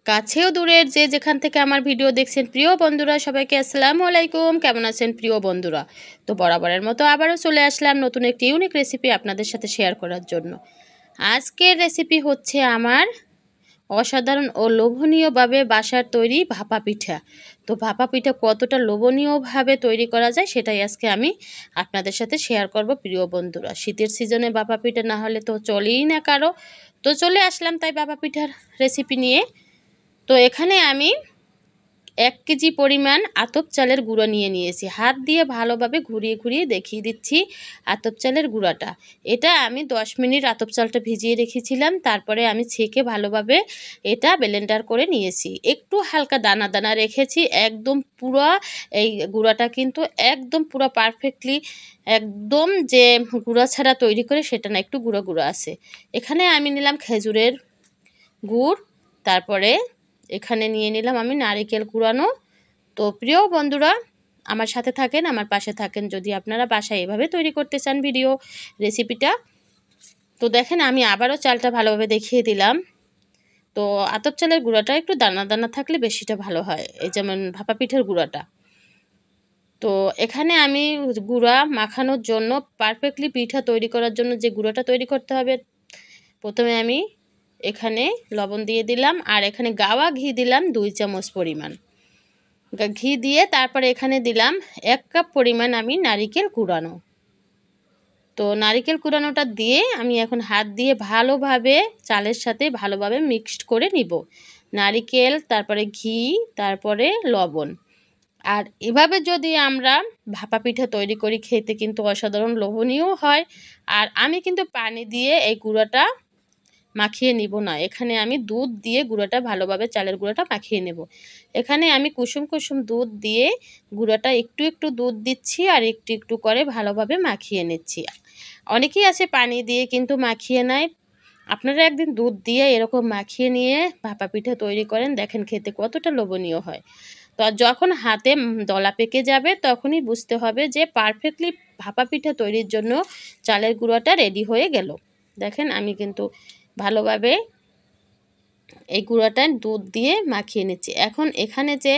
কাছেও দূরের যে যেখান থেকে আমার ভিডিও দেখছেন প্রিয় বন্ধুরা, সবাইকে আসসালামু আলাইকুম। কেমন আছেন প্রিয় বন্ধুরা? তো বরাবরের মতো আবারও চলে আসলাম নতুন একটি ইউনিক রেসিপি আপনাদের সাথে শেয়ার করার জন্য। আজকের রেসিপি হচ্ছে আমার অসাধারণ ও লোভনীয়ভাবে বাসার তৈরি ভাপা পিঠা। তো ভাপা পিঠা কতটা লোভনীয়ভাবে তৈরি করা যায় সেটাই আজকে আমি আপনাদের সাথে শেয়ার করব প্রিয় বন্ধুরা। শীতের সিজনে ভাপা পিঠা না হলে তো চলেই না কারো। তো চলে আসলাম তাই ভাপা পিঠার রেসিপি নিয়ে। তো এখানে আমি 1 কেজি পরিমাণ আতপ চালের গুঁড়ো নিয়েছি। হাত দিয়ে ভালোভাবে ঘুরিয়ে ঘুরিয়ে দেখিয়ে দিচ্ছি আতপ চালের গুঁড়াটা। এটা আমি 10 মিনিট আতপ চালটা ভিজিয়ে রেখেছিলাম। তারপরে আমি ছেঁকে ভালোভাবে এটা ব্লেন্ডার করে নিয়েছি। একটু হালকা দানা দানা রেখেছি। একদম পুরো এই গুঁড়াটা কিন্তু একদম পুরো পারফেক্টলি একদম যে গুঁড়া ছাড়া তৈরি করে সেটা না, একটু গুঁড়ো গুঁড়ো আছে। এখানে আমি নিলাম খেজুরের গুড়, তারপরে এখানে নিয়ে নিলাম আমি নারিকেল কুড়ানো। তো প্রিয় বন্ধুরা, আমার সাথে থাকেন, আমার পাশে থাকেন যদি আপনারা বাসায় এভাবে তৈরি করতে চান ভিডিও রেসিপিটা। তো দেখেন আমি আবারও চালটা ভালোভাবে দেখিয়ে দিলাম। তো আতপ চালের গুঁড়াটা একটু দানা দানা থাকলে বেশিটা ভালো হয়, এই যেমন ভাপা পিঠার গুঁড়াটা। তো এখানে আমি গুঁড়া মাখানোর জন্য পারফেক্টলি পিঠা তৈরি করার জন্য যে গুঁড়াটা তৈরি করতে হবে, প্রথমে আমি এখানে লবণ দিয়ে দিলাম আর এখানে গাওয়া ঘি দিলাম 2 চামচ পরিমাণ ঘি দিয়ে তারপরে এখানে দিলাম 1 কাপ পরিমাণ আমি নারিকেল কুড়ানো। তো নারিকেল কুড়ানোটা দিয়ে আমি এখন হাত দিয়ে ভালোভাবে চালের সাথে ভালোভাবে মিক্সড করে নিব। নারিকেল, তারপরে ঘি, তারপরে লবণ। আর এভাবে যদি আমরা ভাপা পিঠা তৈরি করি খেতে কিন্তু অসাধারণ লোভনীয় হয়। আর আমি কিন্তু পানি দিয়ে এই গুঁড়াটা মাখিয়ে নিব না, এখানে আমি দুধ দিয়ে গুঁড়াটা ভালোভাবে চালের গুঁড়াটা মাখিয়ে নেব। এখানে আমি কুসুম কুসুম দুধ দিয়ে গুঁড়াটা একটু একটু দুধ দিচ্ছি আর একটু একটু করে ভালোভাবে মাখিয়ে নিচ্ছি। অনেকেই আছে পানি দিয়ে কিন্তু মাখিয়ে নেয়। আপনারা একদিন দুধ দিয়ে এরকম মাখিয়ে নিয়ে ভাপা পিঠা তৈরি করেন, দেখেন খেতে কতটা লোভনীয় হয়। তো যখন হাতে দলা পেকে যাবে তখনই বুঝতে হবে যে পারফেক্টলি ভাপা পিঠা তৈরির জন্য চালের গুঁড়াটা রেডি হয়ে গেল। দেখেন আমি কিন্তু ভালোভাবে এই গুঁড়াটা দুধ দিয়ে মাখিয়ে নিচ্ছি। এখন এখানে যে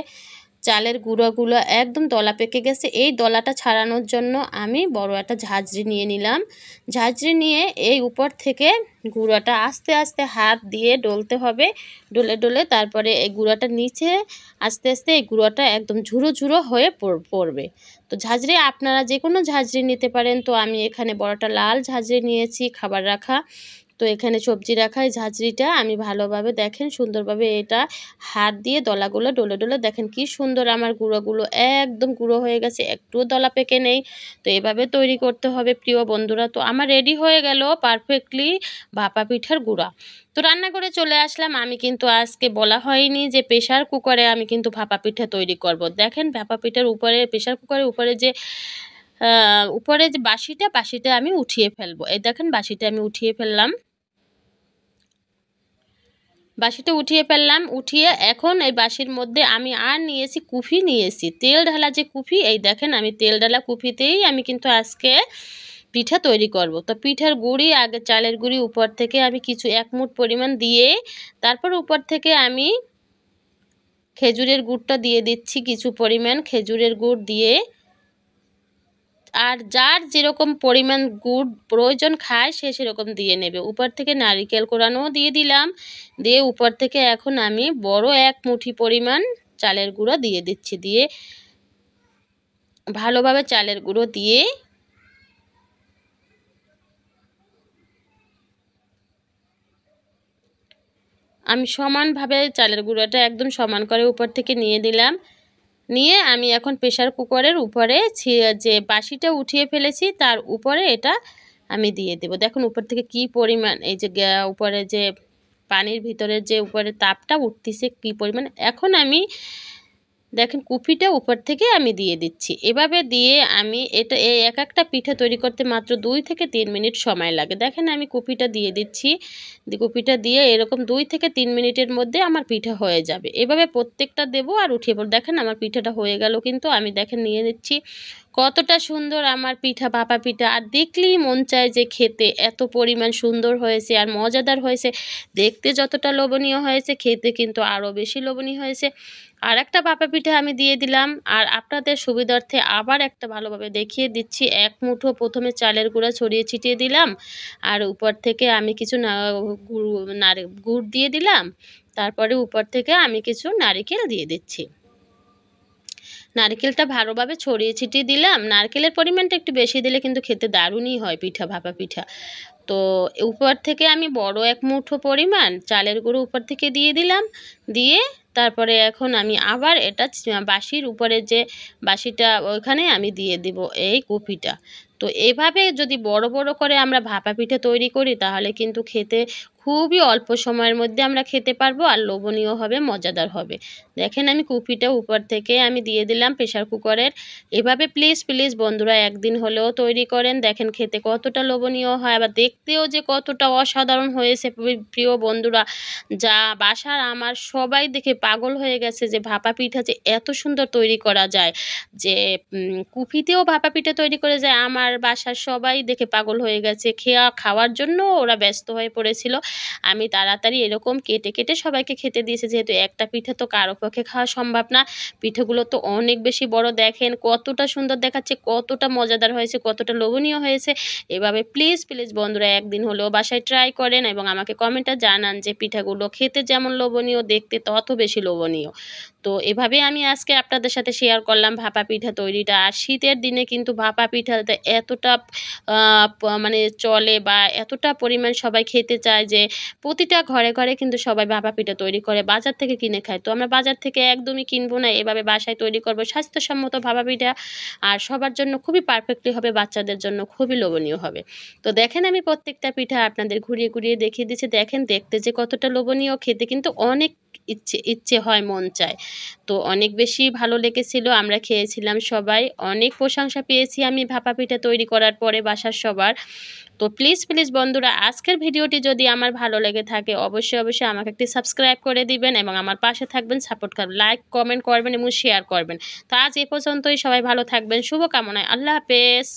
চালের গুঁড়োগুলো একদম দলা পেকে গেছে, এই দলাটা ছাড়ানোর জন্য আমি বড় একটা ঝাঁঝরি নিয়ে নিলাম। ঝাঁঝরি নিয়ে এই উপর থেকে গুঁড়াটা আস্তে আস্তে হাত দিয়ে ডলতে হবে, ডলে ডলে তারপরে এই গুঁড়াটা নিচে আস্তে আস্তে এই গুঁড়াটা একদম ঝুরো ঝুরো হয়ে পড়বে। তো ঝাঁঝরি আপনারা যে কোনো ঝাঁঝরি নিতে পারেন। তো আমি এখানে বড়টা লাল ঝাঁঝরি নিয়েছি, খাবার রাখা। তো এখানে সবজি রাখা এই ঝাঁঝরিটা আমি ভালোভাবে দেখেন সুন্দরভাবে এটা হাত দিয়ে দলাগুলো ডলে ডলে দেখেন কি সুন্দর আমার গুঁড়োগুলো একদম গুঁড়ো হয়ে গেছে, একটুও দলা পেকে নেই। তো এভাবে তৈরি করতে হবে প্রিয় বন্ধুরা। তো আমার রেডি হয়ে গেল পারফেক্টলি ভাপা পিঠার গুঁড়া। তো রান্না করে চলে আসলাম। আমি কিন্তু আজকে বলা হয়নি যে প্রেশার কুকারে আমি কিন্তু ভাপা পিঠা তৈরি করব। দেখেন ভাপা পিঠার উপরে প্রেশার কুকারের উপরে যে বাসিটা আমি উঠিয়ে ফেলবো। এই দেখেন বাসিটা আমি উঠিয়ে ফেললাম। বাসিটা উঠিয়ে ফেললাম, উঠিয়ে এখন এই বাসির মধ্যে আমি আর নিয়েছি কুফি, নিয়েছি তেল ঢালা যে কুফি। এই দেখেন আমি তেল ঢালা কুফিতেই আমি কিন্তু আজকে পিঠা তৈরি করব। তো পিঠার গুঁড়ি আগে চালের গুঁড়ি উপর থেকে আমি কিছু 1 মুঠ পরিমাণ দিয়ে তারপর উপর থেকে আমি খেজুরের গুড়টা দিয়ে দিচ্ছি, কিছু পরিমাণ খেজুরের গুড় দিয়ে। আর যার যেরকম পরিমাণ গুড় প্রয়োজন খায় সে সেরকম দিয়ে নেবে। উপর থেকে নারিকেল কোড়ানোও দিয়ে দিলাম, দিয়ে উপর থেকে এখন আমি বড় 1 মুঠি পরিমাণ চালের গুঁড়ো দিয়ে দিচ্ছি। দিয়ে ভালোভাবে চালের গুঁড়ো দিয়ে আমি সমানভাবে চালের গুঁড়োটা একদম সমান করে উপর থেকে নিয়ে দিলাম। নিয়ে আমি এখন প্রেশার কুকারের উপরে যে বাসিটা উঠিয়ে ফেলেছি তার উপরে এটা আমি দিয়ে দেব। দেখুন উপর থেকে কি পরিমাণ এই যে উপরে যে পানির ভিতরে যে উপরে তাপটা উঠতেছে কি পরিমাণ। এখন আমি দেখেন কুপিটা উপর থেকে আমি দিয়ে দিচ্ছি। এভাবে দিয়ে আমি এটা এই এক একটা পিঠা তৈরি করতে মাত্র 2 থেকে 3 মিনিট সময় লাগে। দেখেন আমি কুপিটা দিয়ে দিচ্ছি। কুপিটা দিয়ে এরকম 2 থেকে 3 মিনিটের মধ্যে আমার পিঠা হয়ে যাবে। এভাবে প্রত্যেকটা দেবো আর উঠিয়ে পড়ব। দেখেন আমার পিঠাটা হয়ে গেল কিন্তু আমি দেখেন নিয়ে নিচ্ছি কতটা সুন্দর আমার পিঠা, ভাপা পিঠা, আর দেখলেই মন চায় যে খেতে। এত পরিমাণ সুন্দর হয়েছে আর মজাদার হয়েছে। দেখতে যতটা লোভনীয় হয়েছে, খেতে কিন্তু আরও বেশি লোভনীয় হয়েছে। আর একটা ভাপা পিঠা আমি দিয়ে দিলাম, আর আপনাদের সুবিধার্থে আবার একটা ভালোভাবে দেখিয়ে দিচ্ছি। এক মুঠো প্রথমে চালের গুঁড়া ছড়িয়ে ছিটিয়ে দিলাম, আর উপর থেকে আমি কিছু গুড় দিয়ে দিলাম। তারপরে উপর থেকে আমি কিছু নারিকেল দিয়ে দিচ্ছি। নারকেলটা ভালোভাবে ছড়িয়ে ছিটিয়ে দিলাম। নারকেলের পরিমাণটা একটু বেশি দিলে কিন্তু খেতে দারুণই হয় পিঠা, ভাপা পিঠা। তো উপর থেকে আমি বড় এক মুঠো পরিমাণ চালের গুঁড়ো উপর থেকে দিয়ে দিলাম। দিয়ে তারপরে এখন আমি আবার এটা বাঁশির উপরে যে বাঁশিটা ওইখানে আমি দিয়ে দিব এই কুপিটা। তো এভাবে যদি বড় বড় করে আমরা ভাপা পিঠা তৈরি করি, তাহলে কিন্তু খেতে খুবই অল্প সময়ের মধ্যে আমরা খেতে পারবো, আর লোভনীয় হবে, মজাদার হবে। দেখেন আমি কুপিটা উপর থেকে আমি দিয়ে দিলাম প্রেশার কুকারের। এভাবে প্লিজ প্লিজ বন্ধুরা একদিন হলেও তৈরি করেন। দেখেন খেতে কতটা লোভনীয় হয়, আবার দেখতেও যে কতটা অসাধারণ হয়েছে প্রিয় বন্ধুরা। যা বাসার আমার সবাই দেখে পাগল হয়ে গেছে যে ভাপা পিঠা যে এত সুন্দর তৈরি করা যায়, যে কুপিতেও ভাপা পিঠা তৈরি করে যায়। আমার বাসার সবাই দেখে পাগল হয়ে গেছে, খাওয়ার জন্য ওরা ব্যস্ত হয়ে পড়েছিল। আমি তাড়াতাড়ি এরকম কেটে কেটে সবাইকে খেতে দিয়েছি, যেহেতু একটা পিঠা তো কারো পক্ষে খাওয়া সম্ভব না। পিঠেগুলো তো অনেক বেশি বড়, দেখেন কতটা সুন্দর দেখাচ্ছে, কতটা মজাদার হয়েছে, কতটা লোভনীয় হয়েছে। এভাবে প্লিজ প্লিজ বন্ধুরা একদিন হলেও বাসায় ট্রাই করেন এবং আমাকে কমেন্টে জানান যে পিঠাগুলো খেতে যেমন লোভনীয়, দেখতে তত বেশি লোভনীয়। তো এভাবে আমি আজকে আপনাদের সাথে শেয়ার করলাম ভাপা পিঠা তৈরিটা। আর শীতের দিনে কিন্তু ভাপা পিঠাটা এতটা মানে চলে, বা এতটা পরিমাণ সবাই খেতে চায় যে প্রতিটা ঘরে ঘরে কিন্তু সবাই ভাপা পিঠা তৈরি করে, বাজার থেকে কিনে খায়। তো আমরা বাজার থেকে একদমই কিনবো না, এভাবে বাসায় তৈরি করবো স্বাস্থ্যসম্মত ভাপা পিঠা। আর সবার জন্য খুবই পারফেক্টলি হবে, বাচ্চাদের জন্য খুবই লোভনীয় হবে। তো দেখেন আমি প্রত্যেকটা পিঠা আপনাদের ঘুরিয়ে ঘুরিয়ে দেখিয়ে দিচ্ছি। দেখেন দেখতে যে কতটা লোভনীয়, খেতে কিন্তু অনেক ইচ্ছে ইচ্ছে হয়, মন চায়। তো অনেক বেশি ভালো লেগেছিল, আমরা খেয়েছিলাম সবাই, অনেক প্রশংসা পেয়েছি আমি ভাপা পিঠা তৈরি করার পরে বাসার সবার। তো প্লিজ প্লিজ বন্ধুরা আজকের ভিডিওটি যদি আমার ভালো লেগে থাকে, অবশ্যই অবশ্যই আমাকে একটি সাবস্ক্রাইব করে দিবেন এবং আমার পাশে থাকবেন, সাপোর্ট করবেন, লাইক কমেন্ট করবেন এবং শেয়ার করবেন। তো আজ এ পর্যন্তই, সবাই ভালো থাকবেন, শুভকামনায়, আল্লাহ হাফেজ।